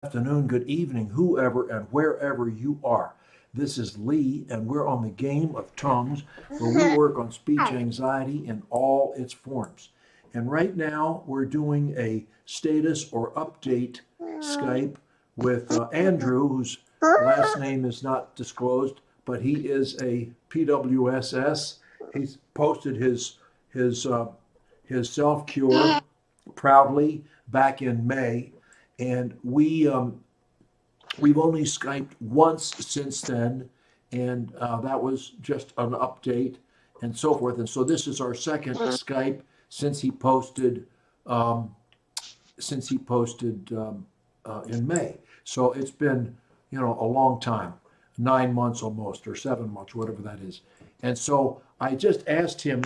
Afternoon, good evening, whoever and wherever you are. This is Lee, and we're on the game of tongues where we work on speech anxiety in all its forms. And right now, we're doing a status or update Skype with Andrew, whose last name is not disclosed, but he is a PWSS. He's posted his self cure proudly back in May, and we've only Skyped once since then, and that was just an update and so forth. And so this is our second Skype since he posted um, in May. So it's been a long time, 9 months almost, or 7 months, whatever that is. And so I just asked him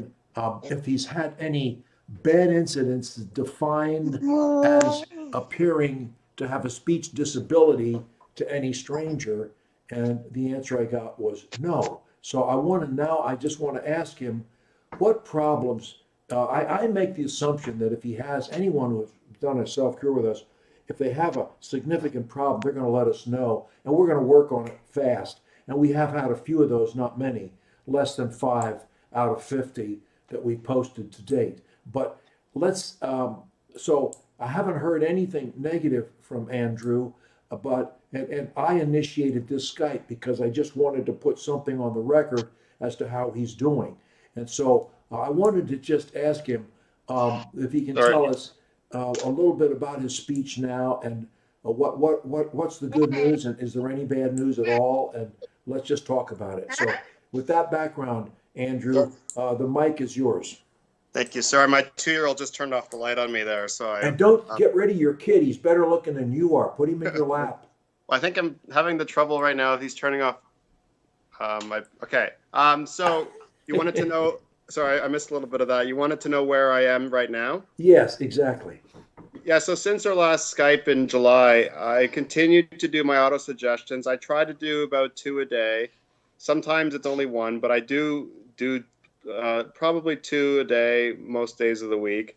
if he's had any bad incidents defined as appearing to have a speech disability to any stranger, and the answer I got was no. So I just want to ask him what problems. I make the assumption that if he has anyone who has done a self cure with us, if they have a significant problem, they're going to let us know, and we're going to work on it fast. And we have had a few of those, not many, less than 5 out of 50 that we posted to date. But so I haven't heard anything negative from Andrew, and I initiated this Skype because I just wanted to put something on the record as to how he's doing. And so I wanted to just ask him if he can Sorry. tell us a little bit about his speech now, and what's the good news, and is there any bad news at all? And let's just talk about it. So with that background, Andrew, the mic is yours. Thank you. Sorry, my 2-year-old just turned off the light on me there. So And don't get rid of your kid. He's better looking than you are. Put him in your lap. I think I'm having the trouble right now. He's turning off. Okay. So you wanted to know. Sorry, I missed a little bit of that. You wanted to know where I am right now? Yes, exactly. Yeah. So since our last Skype in July, I continued to do my auto suggestions. I try to do about 2 a day. Sometimes it's only 1, but I do probably 2 a day most days of the week.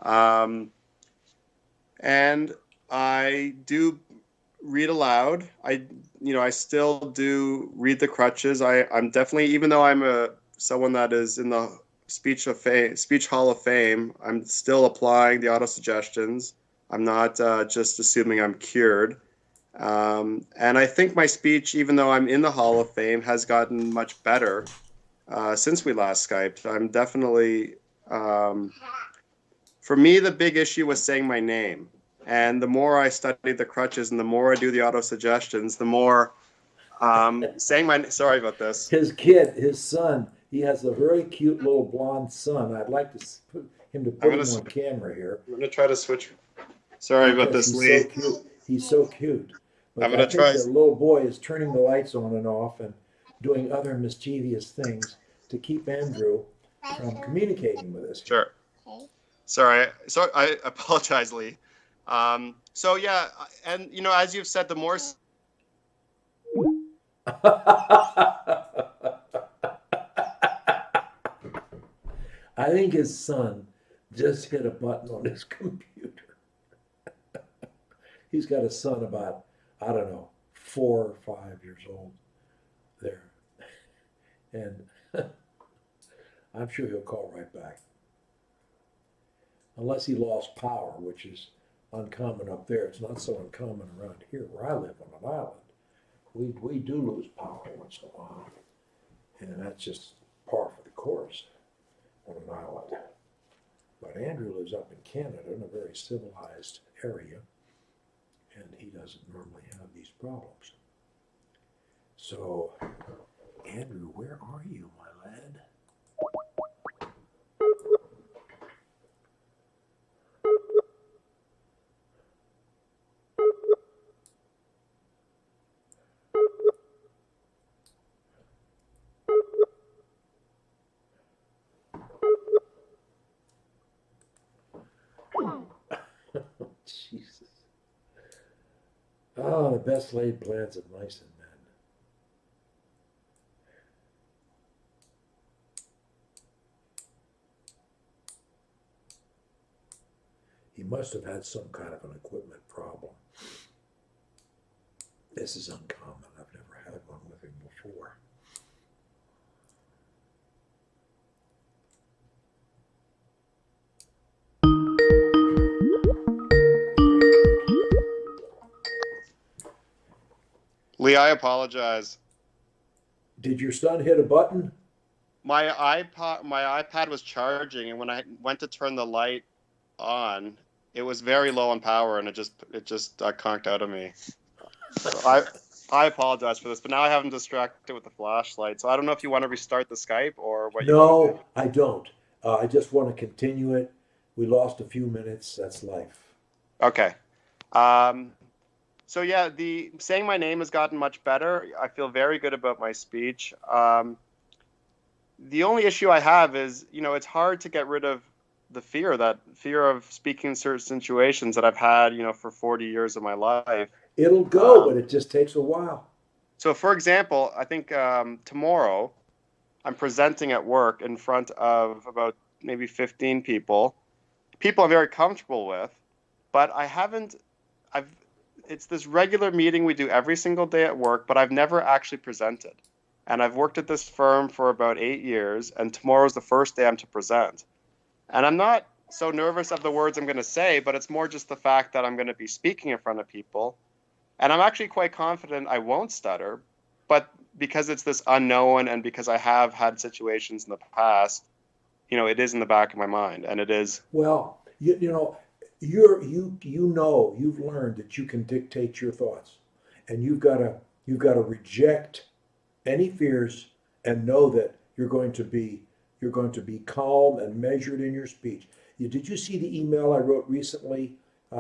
Um, and I do read aloud. I still do read the crutches. I'm definitely, even though I'm someone that is in the speech hall of fame, I'm still applying the auto suggestions. I'm not just assuming I'm cured. And I think my speech, even though I'm in the hall of fame, has gotten much better since we last Skyped. I'm definitely, for me, the big issue was saying my name. And the more I study the crutches and the more I do the auto suggestions, the more saying my, sorry about this. His son, he has a very cute little blonde son. I'd like to I'm put gonna him on camera here I'm gonna try to switch. Sorry about because this, he's so Lee. cute. He's so cute. I'm But I gonna think try. the little boy is turning the lights on and off and doing other mischievous things to keep Andrew from communicating with us here. Sure. Sorry. So I apologize, Lee. So yeah, and as you've said, the more I think his son just hit a button on his computer. He's got a son about, I don't know, 4 or 5 years old there. And I'm sure he'll call right back. Unless he lost power, which is uncommon up there. It's not so uncommon around here where I live on an island. We do lose power once in a while. And that's just par for the course on an island. But Andrew lives up in Canada in a very civilized area, and he doesn't normally have these problems. So, Andrew, where are you, my lad? Jesus. Oh, the best laid plans of mice and men. He must have had some kind of an equipment problem. This is uncommon. I've never had one with him before. Lee, I apologize. Did your son hit a button? My iPad was charging, and when I went to turn the light on, it was very low on power, and it just conked out of me. So I apologize for this, but now I have him distracted with the flashlight. So I don't know if you want to restart the Skype or what you want to do. No, I don't. I just want to continue it. We lost a few minutes. That's life. Okay. So yeah, the saying my name has gotten much better. I feel very good about my speech. The only issue I have is, it's hard to get rid of the fear of speaking in certain situations that I've had, for 40 years of my life. It'll go, but it just takes a while. So, for example, I think tomorrow I'm presenting at work in front of about maybe 15 people I'm very comfortable with, but it's this regular meeting we do every single day at work, but I've never actually presented. And I've worked at this firm for about 8 years, and tomorrow's the first day I'm to present. And I'm not so nervous of the words I'm going to say, but it's more just the fact that I'm going to be speaking in front of people. And I'm actually quite confident I won't stutter, but because it's this unknown and because I have had situations in the past, it is in the back of my mind, and it is. Well, you've learned that you can dictate your thoughts, and you've got to reject any fears and know that you're going to be calm and measured in your speech. Did you see the email I wrote recently?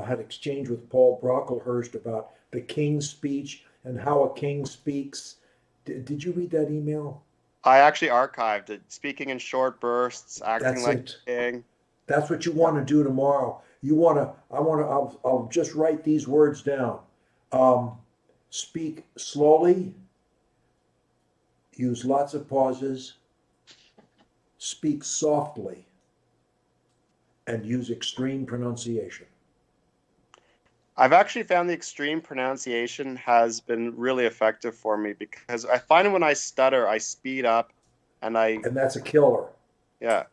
Had exchanged with Paul Brocklehurst about the king's speech and how a king speaks. Did you read that email? I actually archived it. Speaking in short bursts, acting That's like it. a king. That's what you want to do tomorrow. I'll just write these words down. Speak slowly. Use lots of pauses. Speak softly. And use extreme pronunciation. I've actually found the extreme pronunciation has been really effective for me because I find when I stutter, I speed up and And that's a killer. yeah.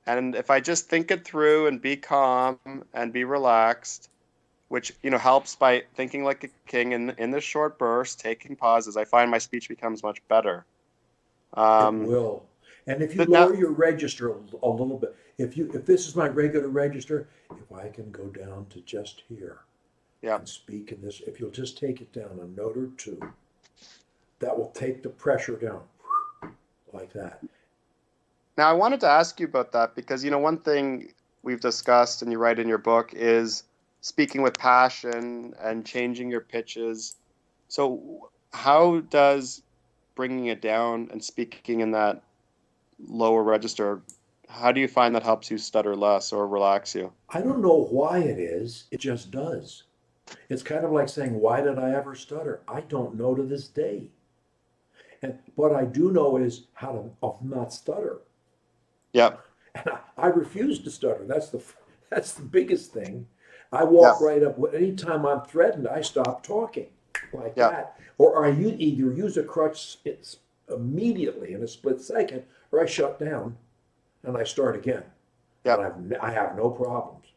And if I just think it through and be calm and be relaxed, which, helps by thinking like a king in this short burst, taking pauses, I find my speech becomes much better. It will. And if you But now, lower your register a little bit, if this is my regular register, if I can go down to just here yeah. and speak in this, if you'll just take it down a note or two, that will take the pressure down like that. Now, I wanted to ask you about that because, one thing we've discussed and you write in your book is speaking with passion and changing your pitches. So how does bringing it down and speaking in that lower register, how do you find that helps you stutter less or relax you? I don't know why it is, it just does. It's kind of like saying, why did I ever stutter? I don't know to this day. And what I do know is how to not stutter. Yeah. And I refuse to stutter. That's the biggest thing. I walk right up. Anytime I'm threatened, I stop talking like that. Or I either use a crutch immediately in a split second, or I shut down and I start again. Yeah. And I have no problems.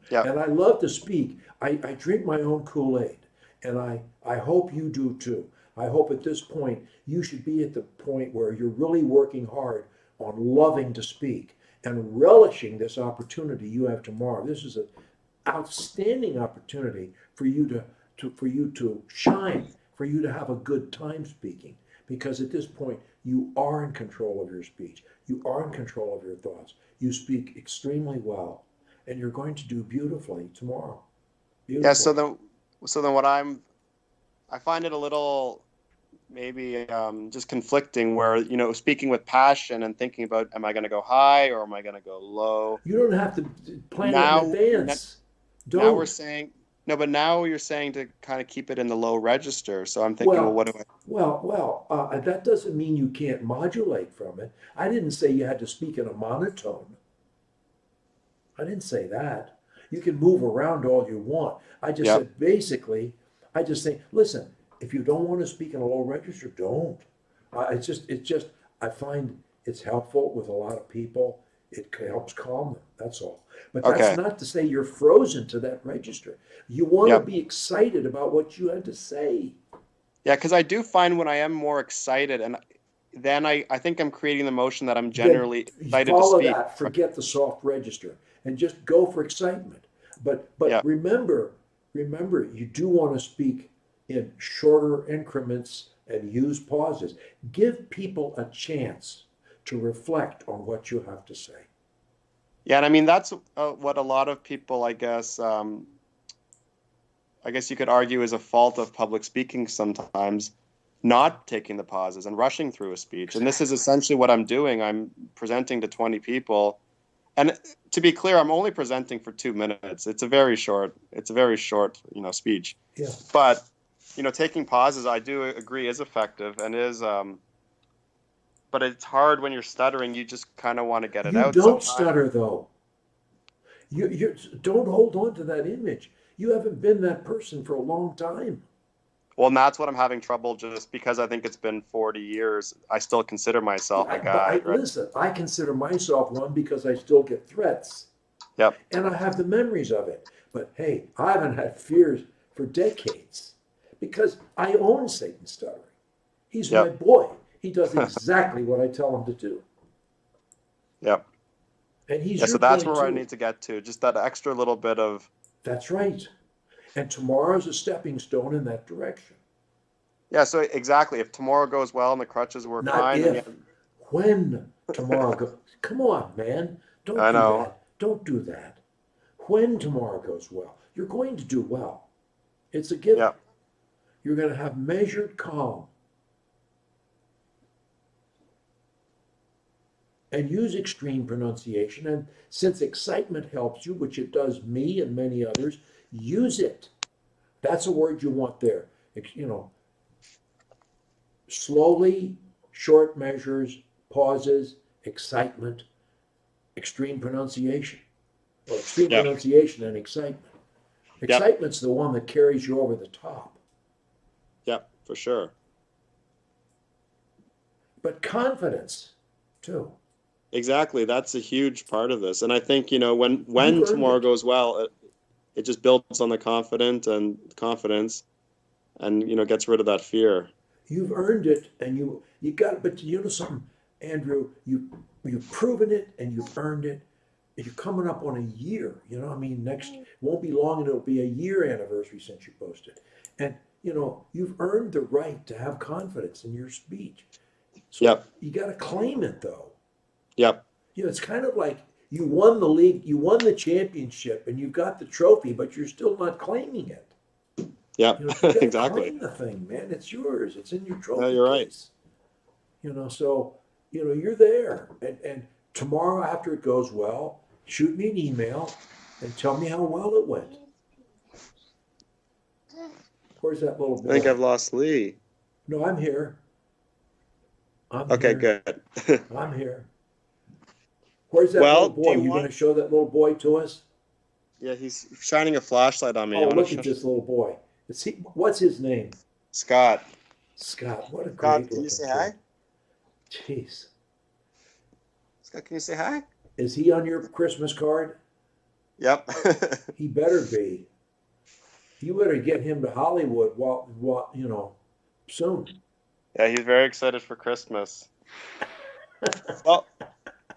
Yeah. And I love to speak. I drink my own Kool-Aid, and I hope you do too. I hope at this point you should be at the point where you're really working hard on loving to speak and relishing this opportunity you have tomorrow. This is an outstanding opportunity for you to shine, for you to have a good time speaking. Because at this point, you are in control of your speech. You are in control of your thoughts. You speak extremely well, and you're going to do beautifully tomorrow. Beautifully. Yeah. So then I find it a little maybe just conflicting where, speaking with passion and thinking about, am I going to go high or am I going to go low? You don't have to plan Now, it in advance. Now we're saying, no, but now you're saying to kind of keep it in the low register. So I'm thinking, well, what do I? Well, that doesn't mean you can't modulate from it. I didn't say you had to speak in a monotone. I didn't say that. You can move around all you want. I just said basically, I just think, listen, If you don't want to speak in a low register, don't. It's just, I find it's helpful with a lot of people. It helps calm them, that's all. But that's Okay. not to say you're frozen to that register. You want to Yep. be excited about what you had to say. Yeah, because I do find when I am more excited, and then I think I'm creating the motion that I'm Then generally excited to follow speak. that, forget the soft register, and just go for excitement. But Yeah. remember, you do want to speak in shorter increments and use pauses. Give people a chance to reflect on what you have to say. Yeah, and I mean that's what a lot of people, I guess you could argue is a fault of public speaking sometimes, not taking the pauses and rushing through a speech. And this is essentially what I'm doing. I'm presenting to 20 people. And to be clear, I'm only presenting for 2 minutes. It's a very short, speech. Yeah. But, taking pauses, I do agree is effective and is, but it's hard when you're stuttering. You just kind of want to get it You out don't sometimes. stutter though. You don't hold on to that image. You haven't been that person for a long time. Well, and that's what I'm having trouble just because I think it's been 40 years. I still consider myself a But guide, right? listen, I consider myself one because I still get threats Yep. and I have the memories of it. But hey, I haven't had fears for decades because I own Satan stuttering. He's my Yep. boy. He does exactly what I tell him to do. Yep. And he's Yeah, so your that's boy where I too. need to get to, just that extra little bit of, That's right. And tomorrow's a stepping stone in that direction. yeah, so exactly. If tomorrow goes well and the crutches work Not fine, then if, when tomorrow goes. Come on, man. Don't I do know. that. Don't do that. When tomorrow goes well, you're going to do well. It's a given. Yeah. You're going to have measured calm and use extreme pronunciation. And since excitement helps you, which it does me and many others, use it. That's a word you want there. Slowly, short measures, pauses, excitement, extreme pronunciation, or extreme Yeah. pronunciation and excitement. Yeah. Excitement's the one that carries you over the top. Yeah, for sure. But confidence, too. Exactly. That's a huge part of this. And I think, You've when earned tomorrow it. goes well, it just builds on the confidence and, gets rid of that fear. You've earned it, and you got. But you know something, Andrew, you've proven it, and you've earned it. You're coming up on a year. I mean, next won't be long, and it'll be a year anniversary since you posted. And you've earned the right to have confidence in your speech. So Yep. you got to claim it, though. Yep. It's kind of like you won the league, you won the championship, and you got the trophy, but you're still not claiming it. Yep. You got to Exactly. claim the thing, man. It's yours. It's in your No, trophy you're right. case. So you're there, and tomorrow after it goes well, shoot me an email and tell me how well it went. Where's that little I think boy? I've lost Lee. No, I'm here. I'm Okay, here. good. I'm here. Where's that little Well, do boy? you You going want? to show that little boy to us? Yeah, he's shining a flashlight on me. Oh, I'm gonna look at show this little boy. What's his name? Scott. Scott. What a Scott, great can you looking say kid. hi? Jeez. Scott, can you say hi? Is he on your Christmas card? Yep. He better be. You better get him to Hollywood soon. Yeah, he's very excited for Christmas. Well,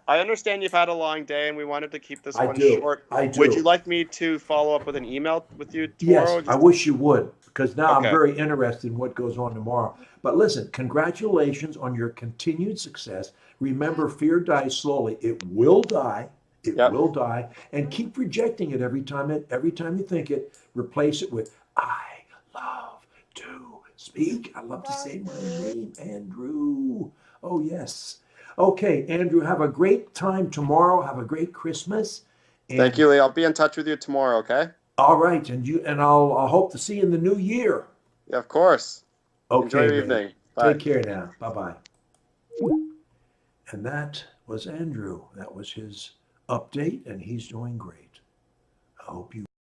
I understand you've had a long day and we wanted to keep this I one do. short. I Would you do. like me to follow up with an email with you Yes, tomorrow? I wish you would, because now I'm Okay. very interested in what goes on tomorrow. But listen, congratulations on your continued success. Remember, fear dies slowly. It will die. It Yep. will die. And keep rejecting it every time you think it. Replace it with I love to speak. I love to say my name, Andrew. Oh yes. Okay, Andrew, have a great time tomorrow. Have a great Christmas. Thank And you, Lee. I'll be in touch with you tomorrow, okay? all right, and I'll hope to see you in the new year. Yeah, of course. Enjoy Okay, your man. evening. Bye. Take care now. Bye bye. And that was Andrew. That was his update, and he's doing great. I hope you.